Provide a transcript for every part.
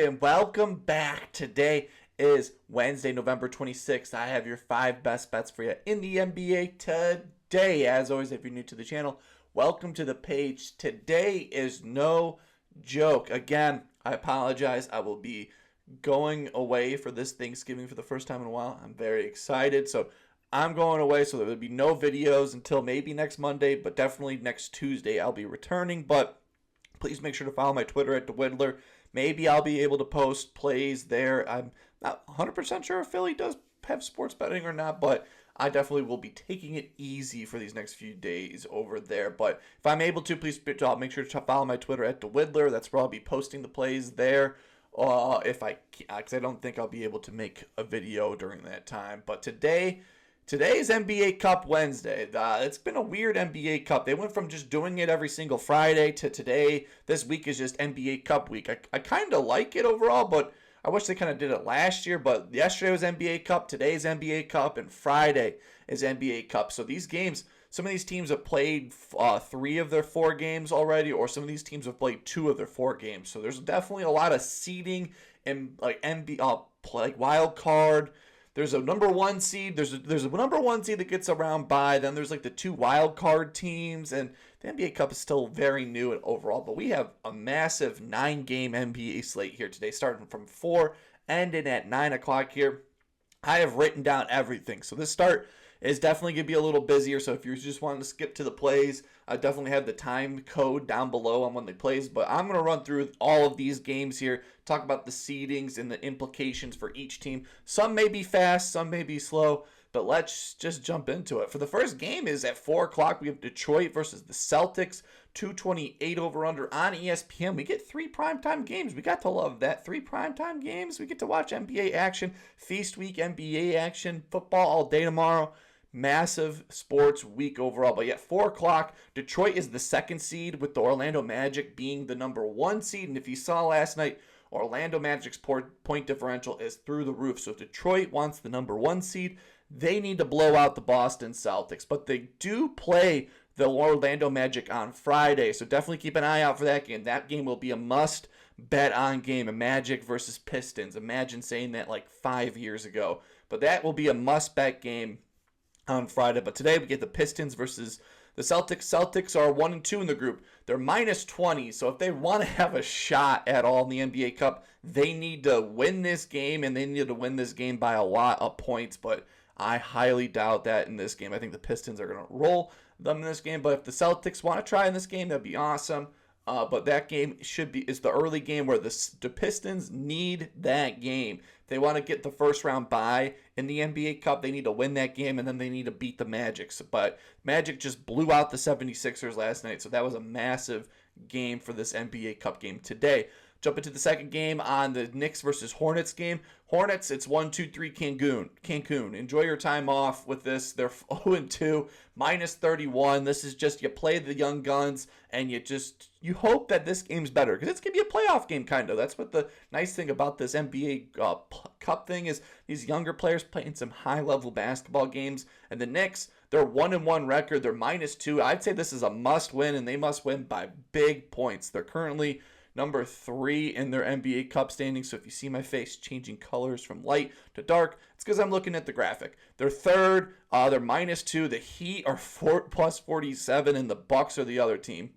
and welcome back. Today is Wednesday, November 26th. I have your 5 best bets for you in the NBA today. As always, if you're new to the channel, welcome to the page. Today is no joke. Again, I apologize. I will be going away for this Thanksgiving for the first time in a while. I'm very excited. So I'm going away, so there will be no videos until maybe next Monday, but definitely next Tuesday I'll be returning. But please make sure to follow my Twitter at DaWiddler. Maybe I'll be able to post plays there. I'm not 100% sure if Philly does have sports betting or not, but I definitely will be taking it easy for these next few days over there. But if I'm able to, please make sure to follow my Twitter at DaWiddler. That's where I'll be posting the plays there. Because I don't think I'll be able to make a video during that time. But today's NBA Cup Wednesday. It's been a weird NBA Cup. They went from just doing it every single Friday to today. This week is just NBA Cup week. I kind of like it overall, but I wish they kind of did it last year. But yesterday was NBA Cup, today's NBA Cup, and Friday is NBA Cup. So these games, some of these teams have played 3 of their 4 games already, or some of these teams have played 2 of their 4 games. So there's definitely a lot of seeding and like like wild card. There's a number 1 seed. There's a number 1 seed that gets around by. Then there's like the 2 wild card teams, and the NBA Cup is still very new and overall. But we have a massive 9-game NBA slate here today, starting from 4, ending at 9 o'clock here. I have written down everything, so this start is definitely going to be a little busier. So if you're just wanting to skip to the plays, I definitely have the time code down below on when they plays. But I'm going to run through all of these games here, talk about the seedings and the implications for each team. Some may be fast, some may be slow, but let's just jump into it. For the first game is at 4 o'clock. We have Detroit versus the Celtics, 228 over-under on ESPN. We get 3 primetime games. We got to love that. 3 primetime games. We get to watch NBA action, feast week NBA action, football all day tomorrow. Massive sports week overall. But yet 4 o'clock, Detroit is the 2nd seed with the Orlando Magic being the number 1 seed. And if you saw last night, Orlando Magic's point differential is through the roof. So if Detroit wants the number 1 seed, they need to blow out the Boston Celtics. But they do play the Orlando Magic on Friday. So definitely keep an eye out for that game. That game will be a must bet on game. A Magic versus Pistons. Imagine saying that like 5 years ago. But that will be a must bet game on Friday. But today we get the Pistons versus the Celtics. Celtics are 1-2 in the group. They're minus 20. So if they want to have a shot at all in the NBA Cup, they need to win this game, and they need to win this game by a lot of points. But I highly doubt that in this game. I think the Pistons are going to roll them in this game. But if the Celtics want to try in this game, that'd be awesome. But that game is the early game where the Pistons need that game. If they want to get the first round bye in the NBA Cup, they need to win that game, and then they need to beat the Magic. But Magic just blew out the 76ers last night, so that was a massive game for this NBA Cup game today. Jump into the second game on the Knicks versus Hornets game. Hornets, it's 1-2-3 Cancun. Enjoy your time off with this. They're 0-2, minus 31. This is just, you play the young guns, and you hope that this game's better, because it's going to be a playoff game, kind of. That's what the nice thing about this NBA Cup thing is, these younger players playing some high-level basketball games. And the Knicks, they're 1-1 record. They're minus 2. I'd say this is a must-win, and they must win by big points. They're currently number 3 in their NBA Cup standings. So if you see my face changing colors from light to dark, it's because I'm looking at the graphic. They're 3rd. They're minus 2. The Heat are plus 47, and the Bucks are the other team.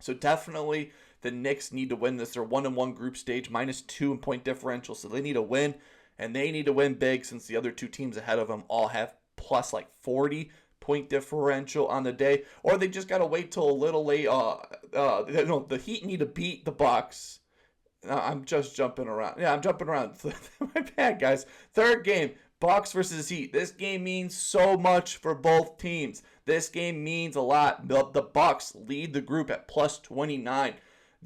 So definitely the Knicks need to win this. They're 1-1 group stage, minus 2 in point differential. So they need to win, and they need to win big, since the other 2 teams ahead of them all have plus like 40 point differential on the day, or they just got to wait till a little late. The Heat need to beat the Bucks. I'm just jumping around. Yeah, I'm jumping around. My bad, guys. Third game, Bucks versus Heat. This game means so much for both teams. This game means a lot. The Bucks lead the group at plus 29.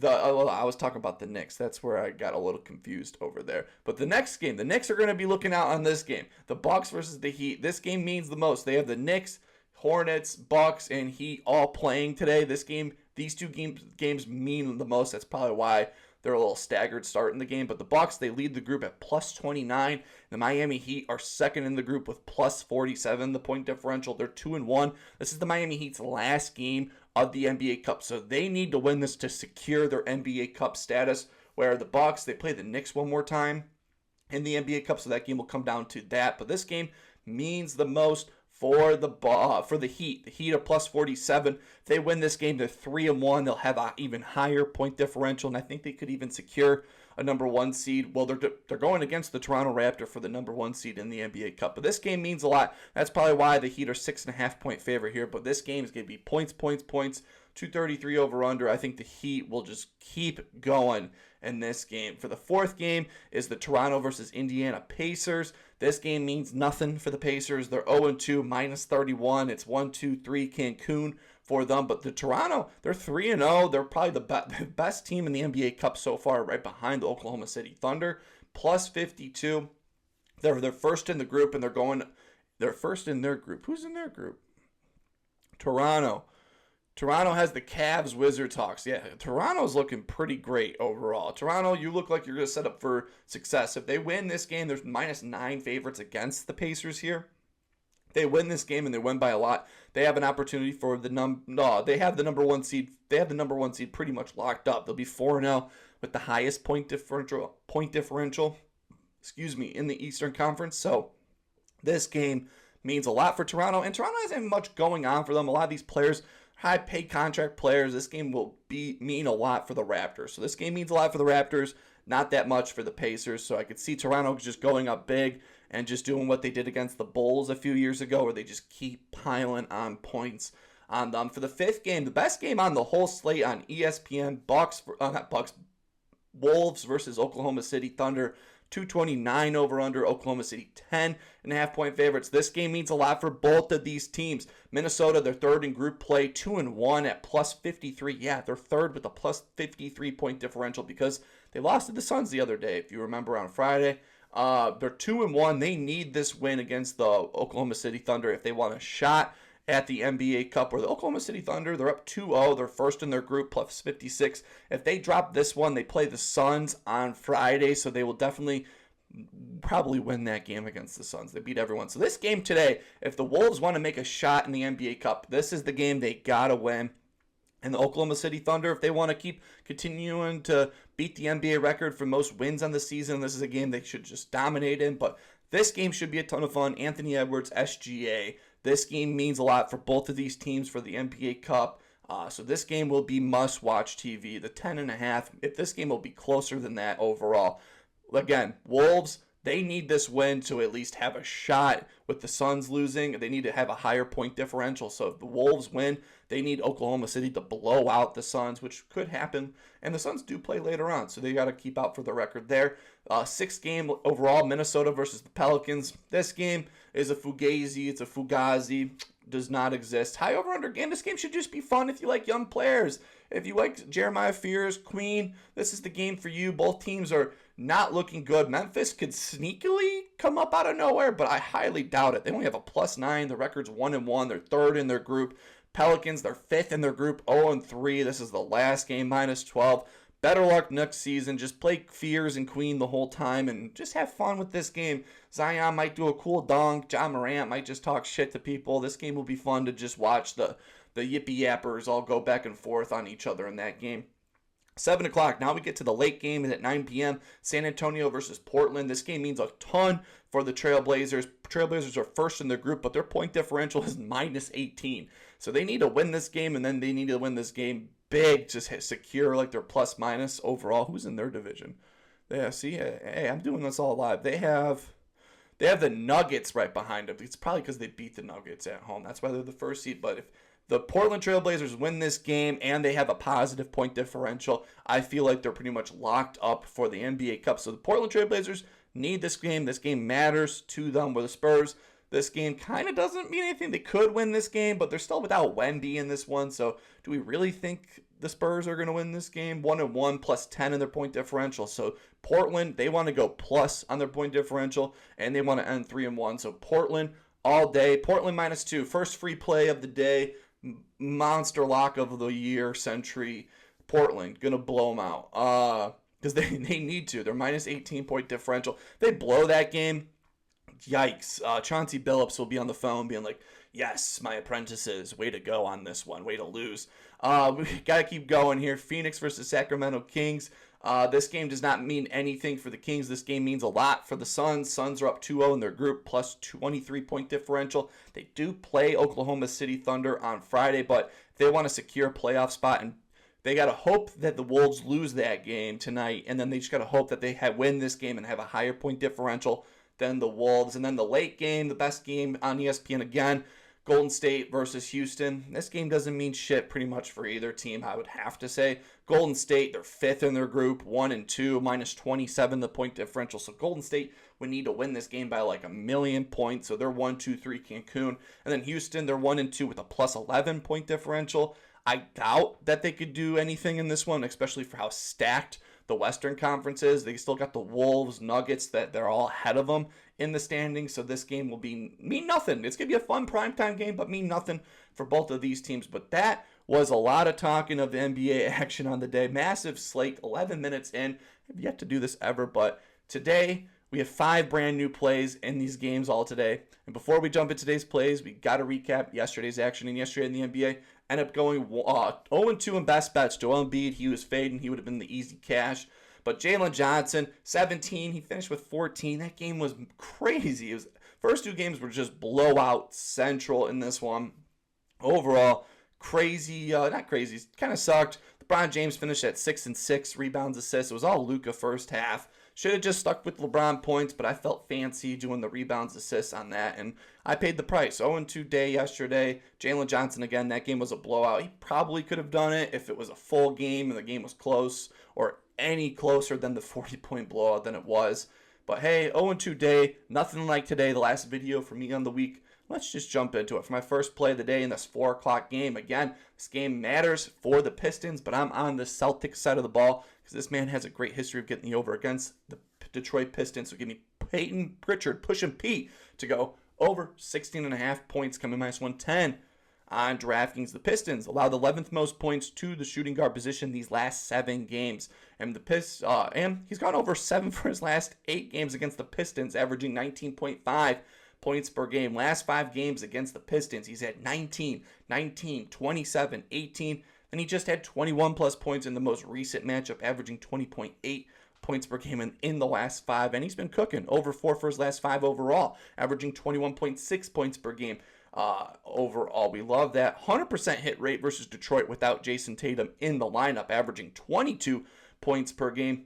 I was talking about the Knicks. That's where I got a little confused over there. But the next game, the Knicks are going to be looking out on this game. The Bucks versus the Heat. This game means the most. They have the Knicks, Hornets, Bucks, and Heat all playing today. These two games mean the most. That's probably why they're a little staggered start in the game. But the Bucks, they lead the group at plus 29. The Miami Heat are 2nd in the group with plus 47. The point differential, they're 2-1. This is the Miami Heat's last game of the NBA Cup. So they need to win this to secure their NBA Cup status. where the Bucks, they play the Knicks one more time in the NBA Cup, so that game will come down to that. But this game means the most for the Heat. The Heat are plus 47. If they win this game, they're 3-1. They'll have an even higher point differential, and I think they could even secure a number 1 seed. Well, they're going against the Toronto Raptors for the number 1 seed in the NBA Cup. But this game means a lot. That's probably why the Heat are 6.5-point favorite here. But this game is going to be points, 233 over under. I think the Heat will just keep going in this game. For the fourth game is the Toronto versus Indiana Pacers. This game means nothing for the Pacers. They're 0-2, minus 31. It's 1-2-3 Cancun for them. But the Toronto, they're 3-0. They're probably the best team in the NBA Cup so far, right behind the Oklahoma City Thunder, plus 52. They're first in the group, and they're first in their group. Who's in their group? Toronto. Toronto has the Cavs, Wizards, Hawks. Yeah, Toronto's looking pretty great overall. Toronto, you look like you're going to set up for success. If they win this game, there's minus 9 favorites against the Pacers here. If they win this game and they win by a lot, they have an opportunity for they have the number 1 seed. They have the number 1 seed pretty much locked up. They'll be 4-0 with the highest point differential, in the Eastern Conference. So this game means a lot for Toronto, and Toronto hasn't much going on for them. A lot of these players, high-paid contract players. This game will mean a lot for the Raptors. So this game means a lot for the Raptors, not that much for the Pacers. So I could see Toronto just going up big and just doing what they did against the Bulls a few years ago, where they just keep piling on points on them. For the fifth game, the best game on the whole slate on ESPN, Wolves versus Oklahoma City Thunder. 229 over under. Oklahoma City 10.5-point favorites. This game means a lot for both of these teams. Minnesota, they're third in group play, 2-1 at plus 53. Yeah, they're third with a plus 53 point differential because they lost to the Suns the other day, if you remember, on Friday. They're 2-1. They need this win against the Oklahoma City Thunder if they want a shot at the NBA Cup, where the Oklahoma City Thunder, they're up 2-0. They're first in their group, plus 56. If they drop this one, they play the Suns on Friday, so they will definitely probably win that game against the Suns. They beat everyone. So this game today, if the Wolves want to make a shot in the NBA Cup, this is the game they got to win. And the Oklahoma City Thunder, if they want to keep continuing to beat the NBA record for most wins on the season, this is a game they should just dominate in. But this game should be a ton of fun. Anthony Edwards, SGA. This game means a lot for both of these teams for the NBA Cup. So this game will be must-watch TV. The 10.5, if this game will be closer than that overall. Again, Wolves, they need this win to at least have a shot. With the Suns losing, they need to have a higher point differential. So if the Wolves win, they need Oklahoma City to blow out the Suns, which could happen. And the Suns do play later on, so they got to keep out for the record there. Sixth game overall, Minnesota versus the Pelicans. This game is a fugazi. It's a fugazi. Does not exist. High over-under game. This game should just be fun if you like young players. If you like Jeremiah Fears, Queen, this is the game for you. Both teams are not looking good. Memphis could sneakily come up out of nowhere, but I highly doubt it. They only have a +9. The record's 1-1. They're third in their group. Pelicans, they're fifth in their group, 0-3. This is the last game, -12. Better luck next season. Just play Fears and Queen the whole time and just have fun with this game. Zion might do a cool dunk. John Morant might just talk shit to people. This game will be fun to just watch the yippee yappers all go back and forth on each other in that game. 7 o'clock. Now we get to the late game at 9 p.m. San Antonio versus Portland. This game means a ton for the Trailblazers. Trailblazers are first in their group, but their point differential is -18. So they need to win this game, and then they need to win this game big to secure like their plus-minus overall. Who's in their division? Yeah, see, hey, I'm doing this all live. They have the Nuggets right behind them. It's probably because they beat the Nuggets at home. That's why they're the first seed. But if the Portland Trailblazers win this game and they have a positive point differential, I feel like they're pretty much locked up for the NBA Cup. So the Portland Trailblazers need this game. This game matters to them. Where the Spurs, this game kind of doesn't mean anything. They could win this game, but they're still without Wemby in this one. So do we really think the Spurs are going to win this game? 1-1, +10 in their point differential. So Portland, they want to go plus on their point differential, and they want to end 3-1. So Portland all day. Portland -2. First free play of the day. Monster lock of the year, century. Portland, going to blow them out. Because they need to. They're -18 point differential. They blow that game. Yikes. Chauncey Billups will be on the phone being like, yes, my apprentices, way to go on this one. Way to lose. We got to keep going here. Phoenix versus Sacramento Kings. This game does not mean anything for the Kings. This game means a lot for the Suns. Suns are up 2-0 in their group, plus 23-point differential. They do play Oklahoma City Thunder on Friday, but they want to secure a playoff spot, and they got to hope that the Wolves lose that game tonight, and then they just got to hope that they win this game and have a higher point differential than the Wolves. And then the late game, the best game on ESPN again, Golden State versus Houston. This game doesn't mean shit pretty much for either team, I would have to say. Golden State, they're 5th in their group, 1-2, minus 27 the point differential. So Golden State would need to win this game by like 1,000,000 points. So they're 1-2-3 Cancun. And then Houston, they're 1-2 with a plus 11 point differential. I doubt that they could do anything in this one, especially for how stacked the Western Conference is. They still got the Wolves, Nuggets, that they're all ahead of them in the standings. So this game will mean nothing. It's going to be a fun primetime game, but mean nothing for both of these teams. But that was a lot of talking of the NBA action on the day. Massive slate, 11 minutes in. I've yet to do this ever, but today we have 5 brand new plays in these games all today. And before we jump into today's plays, we got to recap yesterday's action. And yesterday in the NBA, ended up going 0-2 in best bets. Joel Embiid, he was fading. He would have been the easy cash. But Jalen Johnson, 17. He finished with 14. That game was crazy. First 2 games were just blowout central in this one. Overall, crazy. Not crazy. Kind of sucked. LeBron James finished at 6 and 6 rebounds, assists. It was all Luka first half. Should have just stuck with LeBron points, but I felt fancy doing the rebounds, assists on that, and I paid the price. 0-2 day yesterday. Jalen Johnson, again, that game was a blowout. He probably could have done it if it was a full game and the game was close, or any closer than the 40-point blowout than it was. But hey, 0-2 day, nothing like today, the last video for me on the week. Let's just jump into it. For my first play of the day in this 4 o'clock game, again, this game matters for the Pistons, but I'm on the Celtics side of the ball because this man has a great history of getting the over against the Detroit Pistons. So give me Payton, Pritchard, pushing Pete to go over 16.5 points, coming minus 110 on DraftKings. The Pistons allowed the 11th most points to the shooting guard position these last 7 games. And and he's gone over 7 for his last 8 games against the Pistons, averaging 19.5 points per game. Last 5 games against the Pistons, he's had 19, 27, 18. Then he just had 21 plus points in the most recent matchup, averaging 20.8 points per game in the last 5. And he's been cooking. Over 4 for his last 5 overall, averaging 21.6 points per game. Overall, we love that. 100% hit rate versus Detroit without Jason Tatum in the lineup, averaging 22 points per game.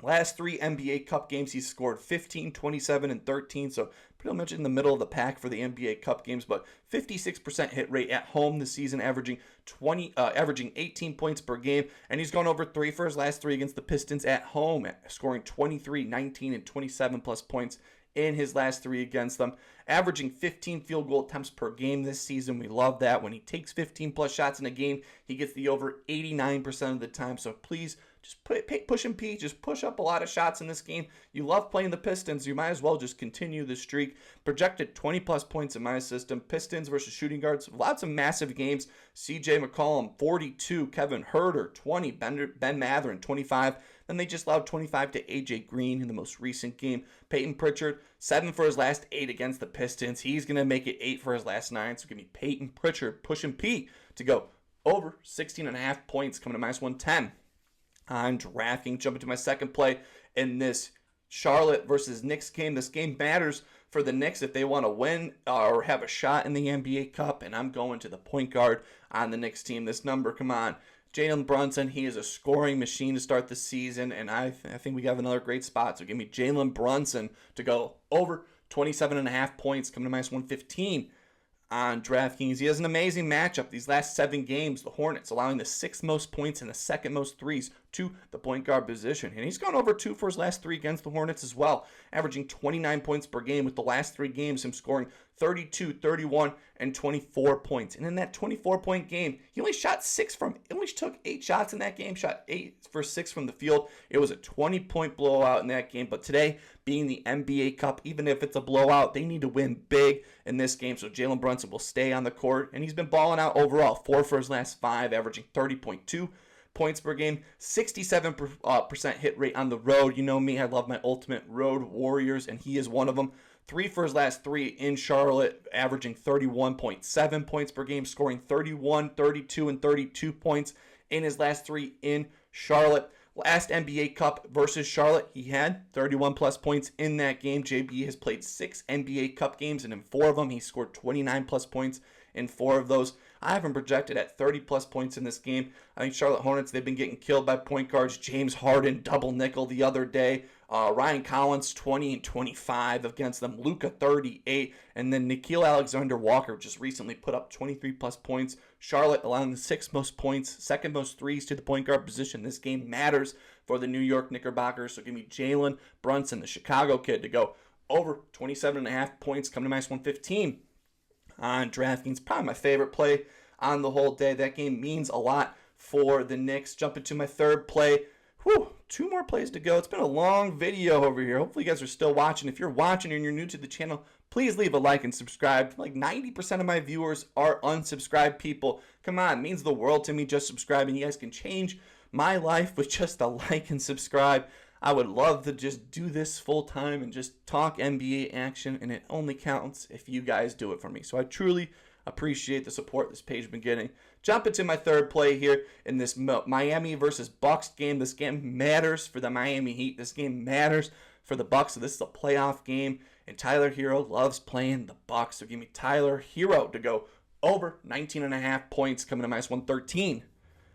Last 3 NBA Cup games, he scored 15, 27, and 13, so pretty much in the middle of the pack for the NBA Cup games, but 56% hit rate at home this season, averaging 18 points per game, and he's gone over 3 for his last 3 against the Pistons at home, scoring 23, 19, and 27 plus points in his last 3 against them, averaging 15 field goal attempts per game this season. We love that. When he takes 15 plus shots in a game, he gets the over 89% of the time, so please just push him, Pete. Just push up a lot of shots in this game. You love playing the Pistons. You might as well just continue the streak. Projected 20-plus points in my system. Pistons versus shooting guards. Lots of massive games. C.J. McCollum, 42. Kevin Herter, 20. Ben Mathurin, 25. Then they just allowed 25 to A.J. Green in the most recent game. Payton Pritchard, 7 for his last 8 against the Pistons. He's going to make it 8 for his last 9. So give me Payton Pritchard pushing Pete to go over 16.5 points, coming to minus 110. On DraftKings, jumping to my second play in this Charlotte versus Knicks game. This game matters for the Knicks if they want to win or have a shot in the NBA Cup, and I'm going to the point guard on the Knicks team. This number, come on. Jalen Brunson, he is a scoring machine to start the season, and I think we have another great spot. So give me Jalen Brunson to go over 27.5 points, coming to minus 115. On DraftKings, he has an amazing matchup. These last 7 games, the Hornets allowing the 6th most points and the 2nd most threes to the point guard position. And he's gone over 2 for his last 3 against the Hornets as well, averaging 29 points per game, with the last 3 games him scoring 32, 31, and 24 points. And in that 24-point game, he only took 8 shots in that game, shot 8 for 6 from the field. It was a 20-point blowout in that game. But today, being the NBA Cup, even if it's a blowout, they need to win big in this game. So Jalen Brunson will stay on the court, and he's been balling out overall. 4 for his last 5, averaging 30.2 points per game, 67% hit rate on the road. You know me, I love my ultimate road warriors, and he is one of them. 3 for his last 3 in Charlotte, averaging 31.7 points per game, scoring 31, 32, and 32 points in his last 3 in Charlotte. Last NBA Cup versus Charlotte, he had 31 plus points in that game. JB has played 6 NBA Cup games, and in 4 of them, he scored 29 plus points in 4 of those. I have him projected at 30 plus points in this game. I think Charlotte Hornets, they've been getting killed by point guards. James Harden, double nickel the other day. Ryan Collins, 20 and 25 against them. Luka, 38. And then Nickeil Alexander-Walker just recently put up 23 plus points. Charlotte allowing the 6th most points, 2nd most threes to the point guard position. This game matters for the New York Knickerbockers. So give me Jalen, Brunson, the Chicago kid, to go over 27.5 points, come to minus 115 on DraftKings. Probably my favorite play on the whole day. That game means a lot for the Knicks. Jumping to my third play. 2 more plays to go. It's been a long video over here. Hopefully you guys are still watching. If you're watching and you're new to the channel, please leave a like and subscribe. Like 90% of my viewers are unsubscribed people. Come on, it means the world to me just subscribing. You guys can change my life with just a like and subscribe. I would love to just do this full time and just talk NBA action, and it only counts if you guys do it for me. So I truly appreciate the support this page has been getting. Jump into my third play here in this Miami versus Bucks game. This game matters for the Miami Heat. This game matters for the Bucks. So this is a playoff game, and Tyler Herro loves playing the Bucks. So give me Tyler Herro to go over 19.5 points, coming to minus 113.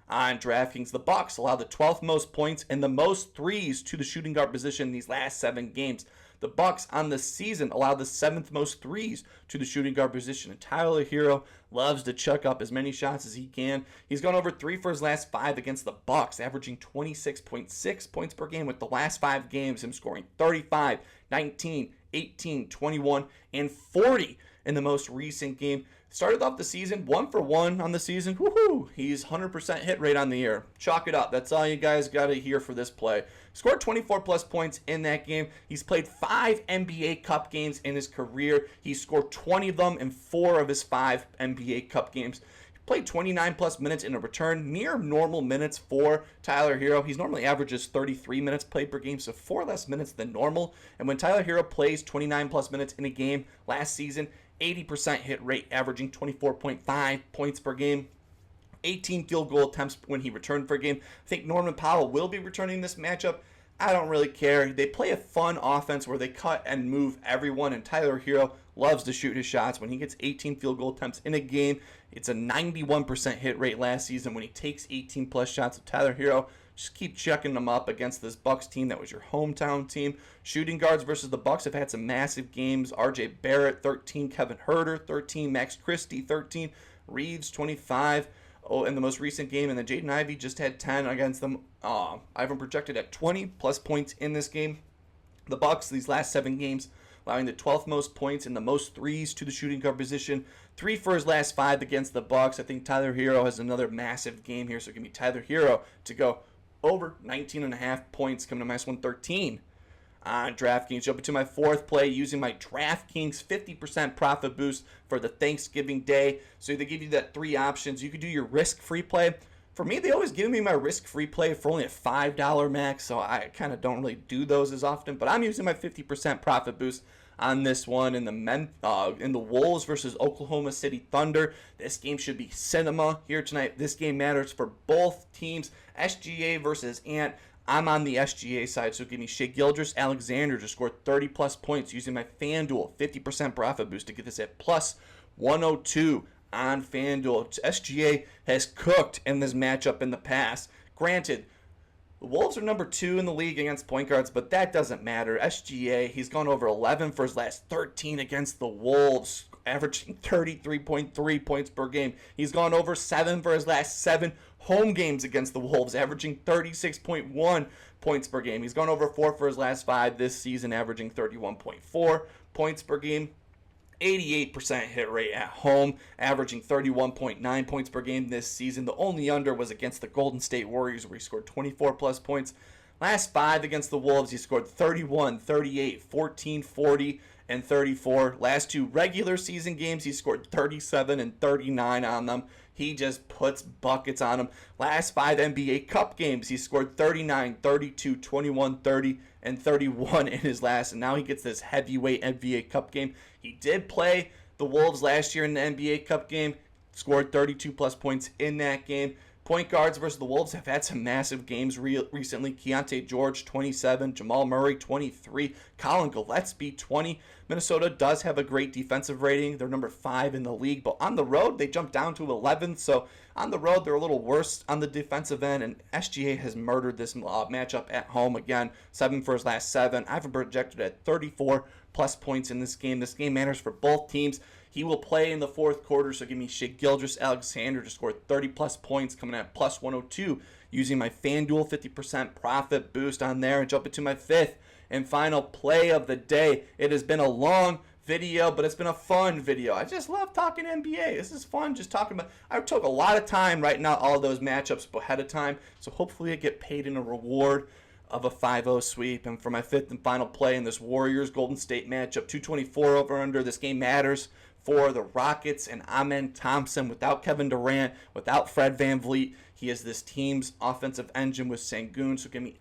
On DraftKings, the Bucks allow the 12th most points and the most threes to the shooting guard position in these last 7 games. The Bucks on the season allow the 7th most threes to the shooting guard position. And Tyler Herro loves to chuck up as many shots as he can. He's gone over 3 for his last 5 against the Bucks, averaging 26.6 points per game, with the last 5 games him scoring 35, 19, 18, 21, and 40 in the most recent game. Started off the season 1 for 1 on the season. Woohoo! He's 100% hit rate on the year. Chalk it up. That's all you guys got to hear for this play. Scored 24 plus points in that game. He's played 5 NBA Cup games in his career. He scored 20 of them in 4 of his 5 NBA Cup games. He played 29 plus minutes in a return, near normal minutes for Tyler Herro. He's normally averages 33 minutes played per game, so 4 less minutes than normal. And when Tyler Herro plays 29 plus minutes in a game last season, 80% hit rate, averaging 24.5 points per game. 18 field goal attempts when he returned for a game. I think Norman Powell will be returning this matchup. I don't really care. They play a fun offense where they cut and move everyone, and Tyler Herro loves to shoot his shots. When he gets 18 field goal attempts in a game, it's a 91% hit rate last season when he takes 18 plus shots. Of Tyler Herro, just keep checking them up against this Bucks team that was your hometown team. Shooting guards versus the Bucks have had some massive games. RJ Barrett, 13. Kevin Huerter, 13. Max Christie, 13. Reeves, 25. In the most recent game. And then Jaden Ivey just had 10 against them. I have him projected at 20 plus points in this game. The Bucks, these last 7 games, allowing the 12th most points and the most threes to the shooting guard position. 3 for his last 5 against the Bucks. I think Tyler Herro has another massive game here. So give me Tyler Herro to go over 19.5 points, coming to minus 113 on DraftKings. Jumping to my 4th play using my DraftKings 50% profit boost for the Thanksgiving day. So they give you that 3 options. You could do your risk-free play. For me, they always give me my risk-free play for only a $5 max, so I kind of don't really do those as often. But I'm using my 50% profit boost on this one in the Wolves versus Oklahoma City Thunder. This game should be cinema here tonight. This game matters for both teams. SGA versus Ant. I'm on the SGA side, so give me Shai Gilgeous-Alexander to score 30 plus points using my FanDuel 50% profit boost to get this at plus 102 on FanDuel. SGA has cooked in this matchup in the past. Granted, the Wolves are number 2 in the league against point guards, but that doesn't matter. SGA, he's gone over 11 for his last 13 against the Wolves, averaging 33.3 points per game. He's gone over 7 for his last 7 home games against the Wolves, averaging 36.1 points per game. He's gone over 4 for his last 5 this season, averaging 31.4 points per game. 88% hit rate at home, averaging 31.9 points per game this season. The only under was against the Golden State Warriors, where he scored 24 plus points. Last 5 against the Wolves, he scored 31, 38, 14, 40, and 34. Last 2 regular season games, he scored 37 and 39 on them. He just puts buckets on them. Last 5 NBA Cup games, he scored 39, 32, 21, 30, and 31 in his last. And now he gets this heavyweight NBA Cup game. He did play the Wolves last year in the NBA Cup game. Scored 32 plus points in that game. Point guards versus the Wolves have had some massive games recently. Keontae George, 27. Jamal Murray, 23. Colin Gillespie, 20. Minnesota does have a great defensive rating. They're number 5 in the league. But on the road, they jumped down to 11th. So on the road, they're a little worse on the defensive end. And SGA has murdered this matchup at home again. 7 for his last 7. I have him projected at 34+ points in this game. This game matters for both teams. He will play in the fourth quarter, so give me Shai Gilgeous-Alexander to score 30+ points, coming at plus 102, using my FanDuel 50% profit boost on there, and jump into my fifth and final play of the day. It has been a long video, but it's been a fun video. I just love talking NBA. This is fun, just talking about. I took a lot of time writing out all of those matchups ahead of time, so hopefully I get paid in a reward of a 5-0 sweep. And for my fifth and final play in this Warriors-Golden State matchup, 224 over under. This game matters for the Rockets and Thompson. Without Kevin Durant, without Fred VanVleet, he is this team's offensive engine with Sengun. So give me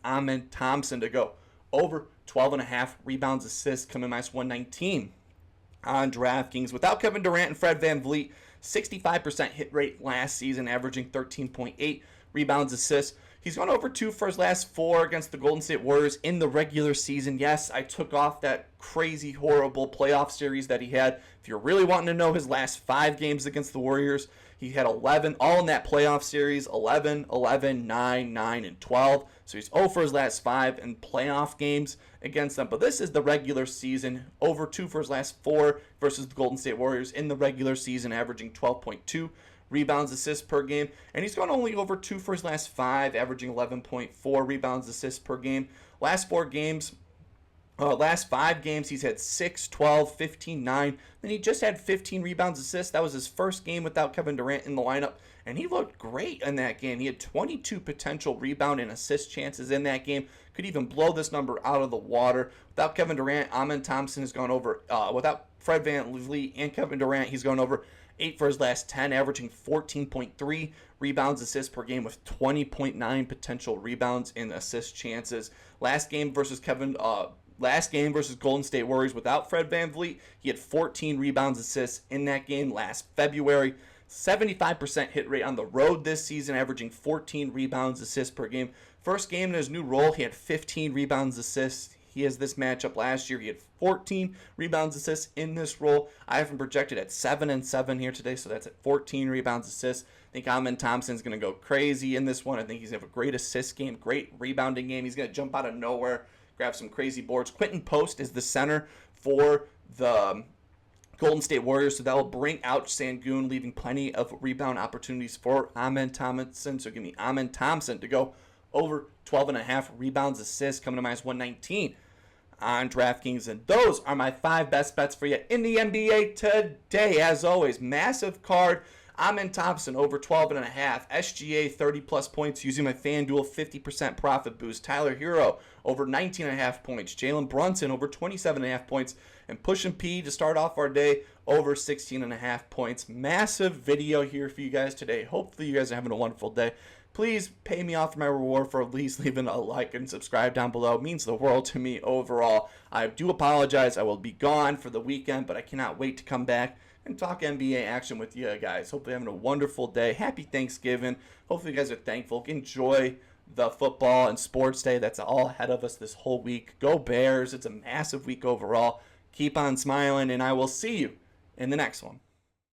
Thompson to go over 12.5 rebounds, assists, coming minus 119 on DraftKings. Without Kevin Durant and Fred VanVleet, 65% hit rate last season, averaging 13.8 rebounds, assists. He's gone over 2 for his last 4 against the Golden State Warriors in the regular season. Yes, I took off that crazy, horrible playoff series that he had. If you're really wanting to know his last 5 games against the Warriors, he had 11, all in that playoff series, 11, 11, 9, 9, and 12. So he's 0 for his last 5 in playoff games against them. But this is the regular season, over 2 for his last 4 versus the Golden State Warriors in the regular season, averaging 12.2 rebounds, assists per game. And he's gone only over 2 for his last 5, averaging 11.4 rebounds, assists per game. Last 5 games, he's had 6, 12, 15, 9. Then he just had 15 rebounds, assists. That was his first game without Kevin Durant in the lineup, and he looked great in that game. He had 22 potential rebound and assist chances in that game. Could even blow this number out of the water. Without Kevin Durant, Thompson has gone over, without Fred VanVleet and Kevin Durant, he's gone over 8 for his last 10, averaging 14.3 rebounds, assists per game with 20.9 potential rebounds and assist chances. Last game versus Golden State Warriors without Fred VanVleet, he had 14 rebounds, assists in that game last February. 75% hit rate on the road this season, averaging 14 rebounds, assists per game. First game in his new role, he had 15 rebounds, assists. He has this matchup last year. He had 14 rebounds, assists in this role. I have him projected at 7-7 here today, so that's at 14 rebounds, assists. I think Thompson's going to go crazy in this one. I think he's going to have a great assist game, great rebounding game. He's going to jump out of nowhere, grab some crazy boards. Quentin Post is the center for the Golden State Warriors, so that will bring out Sengun, leaving plenty of rebound opportunities for Thompson. So give me Thompson to go over 12.5 rebounds, assists, coming to minus 119 on DraftKings. And those are my 5 best bets for you in the NBA today. As always, massive card. Thompson over 12.5. SGA 30+ points using my FanDuel 50% profit boost. Tyler Herro over 19.5 points. Jalen Brunson over 27.5 points. And Push and P to start off our day over 16.5 points. Massive video here for you guys today. Hopefully you guys are having a wonderful day. Please pay me off my reward for at least leaving a like and subscribe down below. It means the world to me overall. I do apologize. I will be gone for the weekend, but I cannot wait to come back and talk NBA action with you guys. Hopefully having a wonderful day. Happy Thanksgiving. Hopefully you guys are thankful. Enjoy the football and sports day that's all ahead of us this whole week. Go Bears. It's a massive week overall. Keep on smiling, and I will see you in the next one.